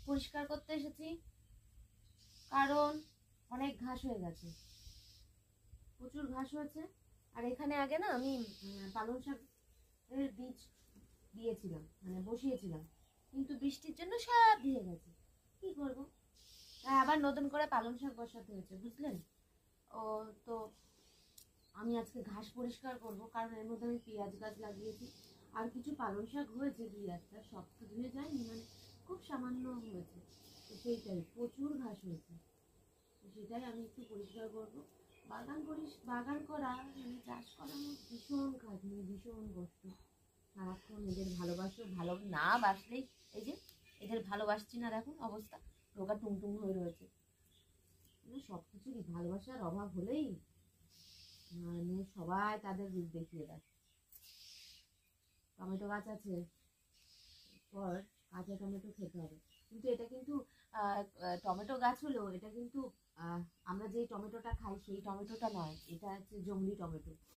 পরিষ্কার করতে এসেছি, কারণ অনেক ঘাস হয়ে গেছে, প্রচুর ঘাস হয়েছে। আর এখানে আগে না আমি পালং শাকের বীজ দিয়েছিলাম, মানে বসিয়েছিলাম, কিন্তু বৃষ্টির জন্য সব ভিজে গেছে। কি করবো, তাই আবার নতুন করে পালং শাক বসাতে হয়েছে, বুঝলেন। ও, তো আমি আজকে ঘাস পরিষ্কার করব, কারণ এর মধ্যে আমি পেঁয়াজ গাছ লাগিয়েছি। আর কিছু পালং শাক হয়েছে, দুই একটা, সব তো ধুয়ে যায়নি, মানে খুব সামান্য হয়েছে। তো সেইটাই, প্রচুর ঘাস হয়েছে, তো সেটাই আমি একটু পরিষ্কার করব। বাগান করা মানে চাষ করা আমার ভীষণ কাজ, মানে ভীষণ কষ্ট। সারাক্ষণ এদের ভালো না বাসলেই, এই যে এদের ভালোবাসছি না, দেখুন অবস্থা, রোগা টুমটুম হয়ে রয়েছে। মানে সব কিছুরই ভালোবাসার অভাব হলেই মানে সবাই তাদের রূপ দেখিয়ে দেয়। টমেটো গাছ আছে, পর কাঁচা টমেটো খেতে হবে। কিন্তু এটা কিন্তু টমেটো গাছ হলেও এটা কিন্তু আমরা যেই টমেটোটা খাই সেই টমেটোটা নয়, এটা হচ্ছে জংলি টমেটো।